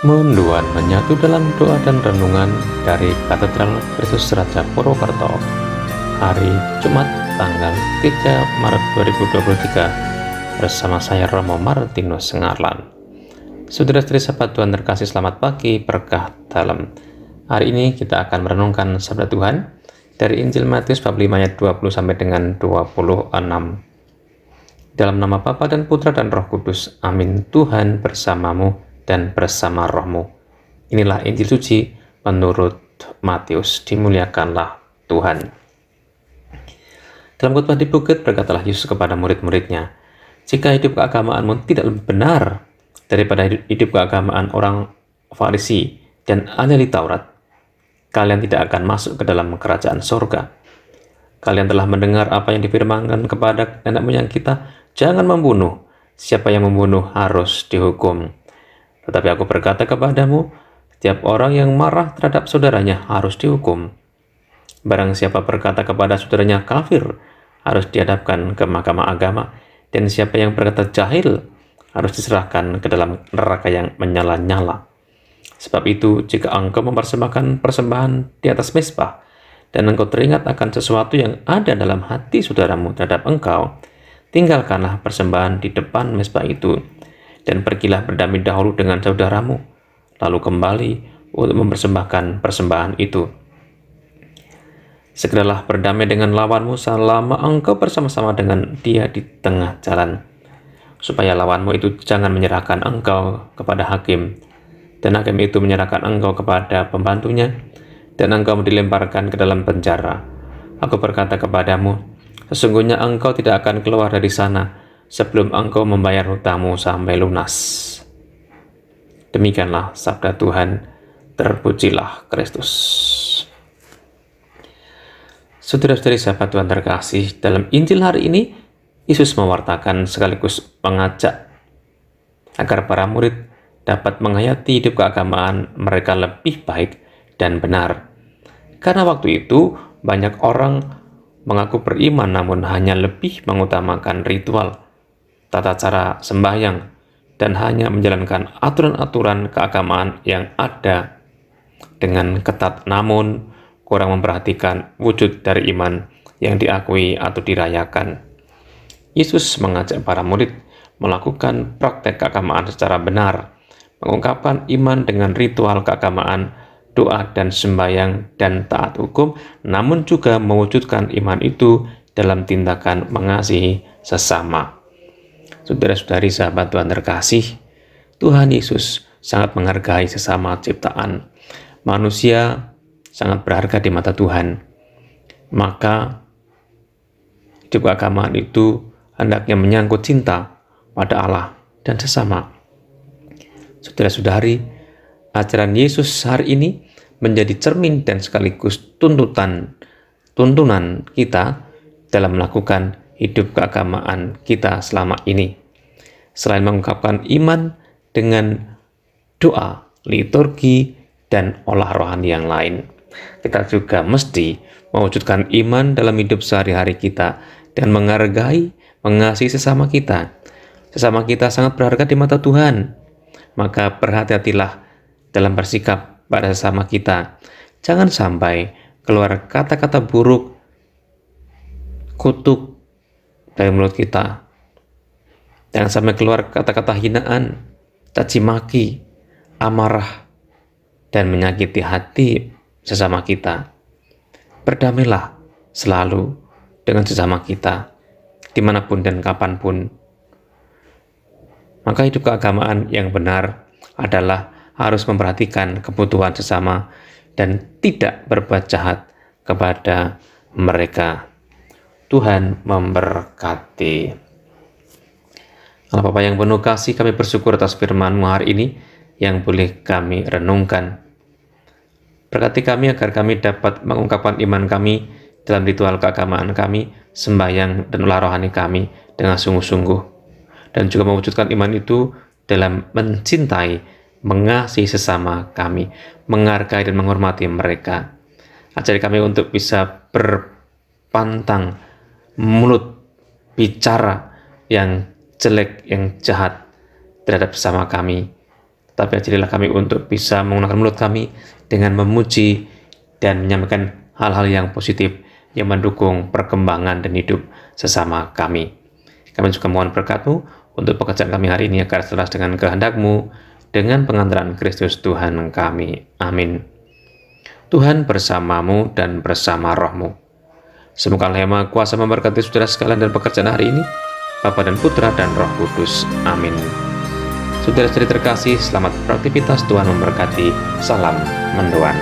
Menduan menyatu dalam doa dan renungan dari Katedral Kristus Raja Purwokerto, hari Jumat tanggal 3 Maret 2023 bersama saya Romo Martinus Ngarlan. Saudara-saudari sahabat Tuhan terkasih, selamat pagi, berkah dalam. Hari ini kita akan merenungkan sabda Tuhan dari Injil Matius bab 5 ayat 20 sampai dengan 26. Dalam nama Bapa dan Putra dan Roh Kudus, amin. Tuhan bersamamu dan bersama rohmu. Inilah Injil suci menurut Matius. Dimuliakanlah Tuhan. Dalam khotbah di bukit berkatalah Yesus kepada murid-muridnya, jika hidup keagamaanmu tidak lebih benar daripada hidup keagamaan orang Farisi dan ahli Taurat, kalian tidak akan masuk ke dalam kerajaan sorga. Kalian telah mendengar apa yang difirmankan kepada nenek moyang kita, jangan membunuh. Siapa yang membunuh harus dihukum. Tetapi aku berkata kepadamu, setiap orang yang marah terhadap saudaranya harus dihukum. Barang siapa berkata kepada saudaranya kafir, harus dihadapkan ke mahkamah agama. Dan siapa yang berkata jahil, harus diserahkan ke dalam neraka yang menyala-nyala. Sebab itu, jika engkau mempersembahkan persembahan di atas mezbah, dan engkau teringat akan sesuatu yang ada dalam hati saudaramu terhadap engkau, tinggalkanlah persembahan di depan mezbah itu, dan pergilah berdamai dahulu dengan saudaramu, lalu kembali untuk mempersembahkan persembahan itu. Segeralah berdamai dengan lawanmu selama engkau bersama-sama dengan dia di tengah jalan, supaya lawanmu itu jangan menyerahkan engkau kepada hakim, dan hakim itu menyerahkan engkau kepada pembantunya, dan engkau dilemparkan ke dalam penjara. Aku berkata kepadamu, sesungguhnya engkau tidak akan keluar dari sana sebelum engkau membayar hutangmu sampai lunas. Demikianlah sabda Tuhan, terpujilah Kristus. Saudara-saudari sahabat Tuhan terkasih, dalam Injil hari ini, Yesus mewartakan sekaligus mengajak agar para murid dapat menghayati hidup keagamaan mereka lebih baik dan benar. Karena waktu itu banyak orang mengaku beriman namun hanya lebih mengutamakan ritual, tata cara sembahyang, dan hanya menjalankan aturan-aturan keagamaan yang ada dengan ketat, namun kurang memperhatikan wujud dari iman yang diakui atau dirayakan. Yesus mengajak para murid melakukan praktek keagamaan secara benar, mengungkapkan iman dengan ritual keagamaan, doa dan sembahyang dan taat hukum, namun juga mewujudkan iman itu dalam tindakan mengasihi sesama. Saudara-saudari sahabat Tuhan terkasih, Tuhan Yesus sangat menghargai sesama ciptaan. Manusia sangat berharga di mata Tuhan. Maka hidup keagamaan itu hendaknya menyangkut cinta pada Allah dan sesama. Saudara-saudari, ajaran Yesus hari ini menjadi cermin dan sekaligus tuntunan kita dalam melakukan hidup keagamaan kita selama ini. Selain mengungkapkan iman dengan doa, liturgi, dan olah rohani yang lain, kita juga mesti mewujudkan iman dalam hidup sehari-hari kita dan menghargai, mengasihi sesama kita. Sesama kita sangat berharga di mata Tuhan. Maka berhati-hatilah dalam bersikap pada sesama kita. Jangan sampai keluar kata-kata buruk, kutuk dari mulut kita. Jangan sampai keluar kata-kata hinaan, caci maki, amarah, dan menyakiti hati sesama kita. Berdamailah selalu dengan sesama kita, dimanapun dan kapanpun. Maka hidup keagamaan yang benar adalah harus memperhatikan kebutuhan sesama dan tidak berbuat jahat kepada mereka. Tuhan memberkati. Allah Bapa yang penuh kasih, kami bersyukur atas firman-Mu hari ini yang boleh kami renungkan. Berkati kami agar kami dapat mengungkapkan iman kami dalam ritual keagamaan kami, sembahyang dan olah rohani kami dengan sungguh-sungguh. Dan juga mewujudkan iman itu dalam mencintai, mengasihi sesama kami, menghargai dan menghormati mereka. Ajari kami untuk bisa berpantang mulut bicara yang jelek, yang jahat terhadap sesama kami, tapi ajarilah kami untuk bisa menggunakan mulut kami dengan memuji dan menyampaikan hal-hal yang positif yang mendukung perkembangan dan hidup sesama kami. Kami juga mohon berkat-Mu untuk pekerjaan kami hari ini agar selaras dengan kehendak-Mu, dengan pengantaran Kristus Tuhan kami. Amin. Tuhan bersamamu dan bersama rohmu. Semoga Allah yang Maha Kuasa memberkati saudara sekalian dan pekerjaan hari ini, Bapa dan Putra dan Roh Kudus. Amin. Saudara-saudari terkasih, selamat beraktivitas. Tuhan memberkati. Salam mendoan.